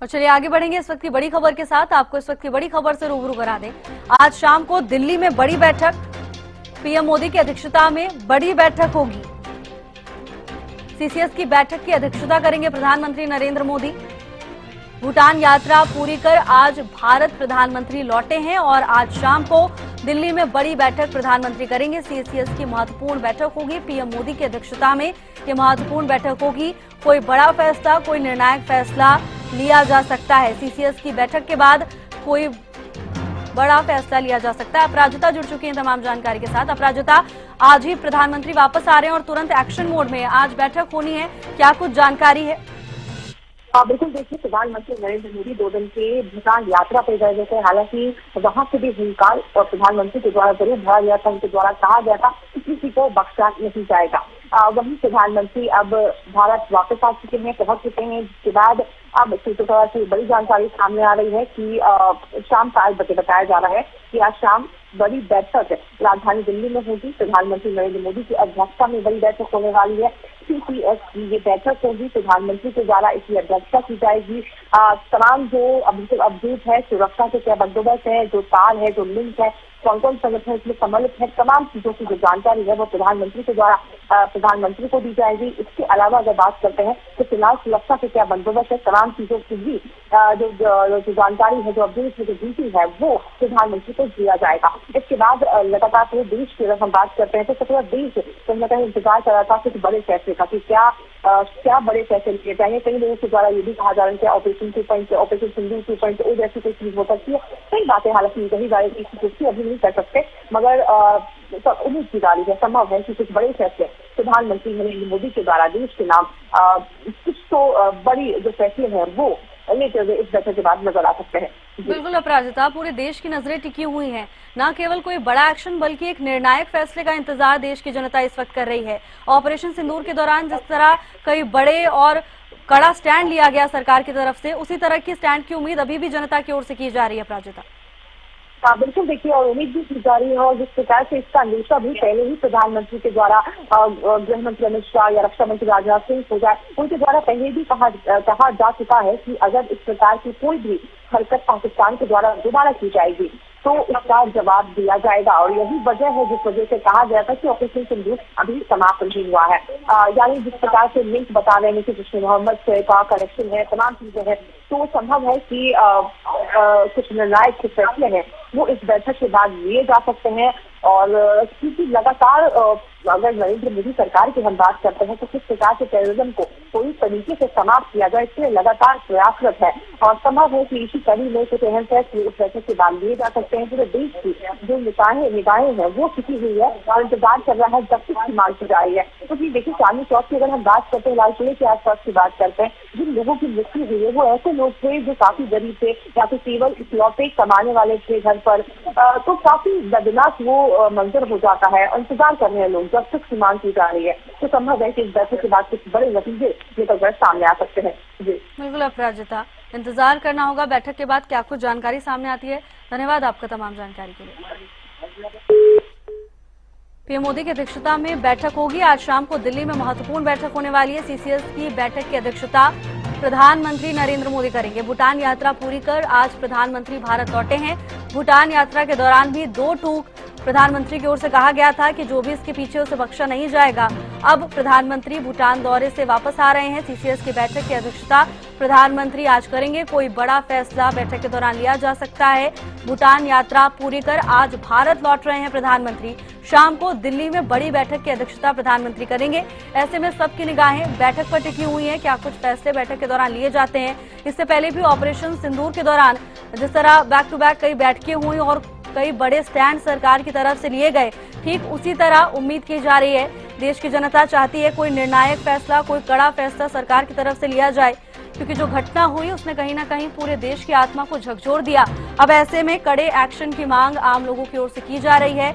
और चलिए आगे बढ़ेंगे इस वक्त की बड़ी खबर के साथ। आपको इस वक्त की बड़ी खबर से रूबरू करा दें। आज शाम को दिल्ली में बड़ी बैठक, पीएम मोदी की अध्यक्षता में बड़ी बैठक होगी। सीसीएस की बैठक की अध्यक्षता करेंगे प्रधानमंत्री नरेंद्र मोदी। भूटान यात्रा पूरी कर आज भारत प्रधानमंत्री लौटे हैं और आज शाम को दिल्ली में बड़ी बैठक प्रधानमंत्री करेंगे। सीसीएस की महत्वपूर्ण बैठक होगी, पीएम मोदी की अध्यक्षता में ये महत्वपूर्ण बैठक होगी। कोई बड़ा फैसला, कोई निर्णायक फैसला लिया जा सकता है। सीसीएस की बैठक के बाद कोई बड़ा फैसला लिया जा सकता है। अपराजिता जुड़ चुकी हैं तमाम जानकारी के साथ। अपराजिता, आज ही प्रधानमंत्री वापस आ रहे हैं और तुरंत एक्शन मोड में आज बैठक होनी है, क्या कुछ जानकारी है? बिल्कुल, देखिए प्रधानमंत्री नरेंद्र मोदी 2 दिन के भूटान यात्रा पर गए थे। हालांकि वहां से भी हुंकार और प्रधानमंत्री के द्वारा जरूर भरा गया था, उनके द्वारा कहा गया था कि किसी को बख्शा नहीं जाएगा। वहीं प्रधानमंत्री अब भारत वापस आ चुके हैं, पहुंच चुके हैं, जिसके बाद अब सूत्रों से बड़ी जानकारी सामने आ रही है कि शाम 7 बजे बताया जा रहा है कि आज शाम बड़ी बैठक राजधानी दिल्ली में होगी। प्रधानमंत्री नरेंद्र मोदी की अध्यक्षता में बड़ी बैठक होने वाली है। सीसीएस की ये बैठक होगी, प्रधानमंत्री के द्वारा इसकी अध्यक्षता की जाएगी। तमाम जो अपडेट है, सुरक्षा के क्या बंदोबस्त है, जो तार है, जो लिंक है, कौन कौन संगठन इसमें सम्मिलित है, तमाम चीजों की जो जानकारी है वो प्रधानमंत्री के द्वारा प्रधानमंत्री को दी जाएगी। इसके अलावा अगर बात करते हैं तो फिलहाल सुरक्षा के क्या बंदोबस्त है, तमाम चीजों की भी जो जानकारी है, जो अपडेट है, जो ड्यूटी है, वो प्रधानमंत्री को दिया जाएगा। इसके बाद लगातार पूरे देश की अगर हम बात करते हैं तो पूरा देश कहीं ना कहीं इंतजार कर रहा था कुछ बड़े फैसले का कि क्या बड़े फैसले लिए जाएंगे। कई लोगों के द्वारा ये भी कहा जा रहा है कि ऑपरेशन सिंधु 2.0 जैसी कोई चीज हो सकती है। कई बातें हालांकि कही जा रही है, अभी नहीं कर सकते, मगर उम्मीद की जा रही है, संभव है कि कुछ बड़े फैसले प्रधानमंत्री नरेंद्र मोदी के द्वारा देश के नाम कुछ तो बड़ी जो फैसले हैं वो लेते हुए इस बैठक के बाद नजर आ सकते हैं। बिल्कुल अपराजिता, पूरे देश की नजरें टिकी हुई हैं। न केवल कोई बड़ा एक्शन बल्कि एक निर्णायक फैसले का इंतजार देश की जनता इस वक्त कर रही है। ऑपरेशन सिंदूर के दौरान जिस तरह कई बड़े और कड़ा स्टैंड लिया गया सरकार की तरफ से, उसी तरह की स्टैंड की उम्मीद अभी भी जनता की ओर से की जा रही है। अपराजिता, बिल्कुल, देखिए और उम्मीद भी की जा रही है और जिस प्रकार से इसका अंदेशा भी पहले ही प्रधानमंत्री के द्वारा गृह मंत्री अमित शाह या रक्षा मंत्री राजनाथ सिंह हो जाए, उनके द्वारा पहले भी कहा जा चुका है कि अगर इस प्रकार की कोई भी हरकत पाकिस्तान के द्वारा दोबारा की जाएगी तो इसका जवाब दिया जाएगा। और यही वजह है जिस वजह से कहा गया था कि ऑपरेशन सिंधु अभी समाप्त नहीं हुआ है। यानी जिस प्रकार से लिंक बता रहे हैं कि जिसमें मोहम्मद से का कनेक्शन है, तमाम चीजें हैं, तो संभव है कि कुछ निर्णायक कुछ फैसले हैं वो इस बैठक के बाद लिए जा सकते हैं। और क्योंकि लगातार अगर नरेंद्र मोदी सरकार की हम बात करते हैं तो किस प्रकार से टेररिज्म को पूरी तरीके से समाप्त किया जाए, इसलिए लगातार प्रयासरत है और संभव है कि इसी कड़ी में कुछ अहम फैसले इस बैठक के बाद लिए जा सकते हैं। पूरे देश की जो निगाहें हैं वो टिकी हुई है और इंतजार कर रहा है जस्टिस की मांग की जा रही है। क्योंकि देखिए चांदनी चौक की अगर हम बात करते हैं, लाल किले के आसपास की बात करते हैं, जिन लोगों की मृत्यु हुई है वो ऐसे लोग थे जो काफी गरीब थे या फिर केवल इकलौते कमाने वाले थे घर पर, तो काफी दर्दनाक वो मंजर हो जाता है। इंतजार कर रहे हैं लोग, जस्टिस की मांग की जा रही है, तो संभव है कि इस बैठक के बाद कुछ बड़े नतीजे निकलकर सामने आ सकते हैं। जी बिल्कुल अपराजिता, इंतजार करना होगा बैठक के बाद क्या कुछ जानकारी सामने आती है। धन्यवाद आपका तमाम जानकारी के लिए। पीएम मोदी की अध्यक्षता में बैठक होगी। आज शाम को दिल्ली में महत्वपूर्ण बैठक होने वाली है। सीसीएस की बैठक की अध्यक्षता प्रधानमंत्री नरेंद्र मोदी करेंगे। भूटान यात्रा पूरी कर आज प्रधानमंत्री भारत लौटे हैं। भूटान यात्रा के दौरान भी 2 टूक प्रधानमंत्री की ओर से कहा गया था कि जो भी इसके पीछे उसे बख्शा नहीं जाएगा। अब प्रधानमंत्री भूटान दौरे से वापस आ रहे हैं। सीसीएस की बैठक की अध्यक्षता प्रधानमंत्री आज करेंगे। कोई बड़ा फैसला बैठक के दौरान लिया जा सकता है। भूटान यात्रा पूरी कर आज भारत लौट रहे हैं प्रधानमंत्री। शाम को दिल्ली में बड़ी बैठक की अध्यक्षता प्रधानमंत्री करेंगे। ऐसे में सबकी निगाहें बैठक पर टिकी हुई हैं, क्या कुछ फैसले बैठक के दौरान लिए जाते हैं। इससे पहले भी ऑपरेशन सिंदूर के दौरान जिस तरह बैक टू बैक कई बैठकें हुई और कई बड़े स्टैंड सरकार की तरफ से लिए गए, ठीक उसी तरह उम्मीद की जा रही है। देश की जनता चाहती है कोई निर्णायक फैसला, कोई कड़ा फैसला सरकार की तरफ से लिया जाए, क्योंकि जो घटना हुई उसने कहीं ना कहीं पूरे देश की आत्मा को झकझोर दिया। अब ऐसे में कड़े एक्शन की मांग आम लोगों की ओर से की जा रही है।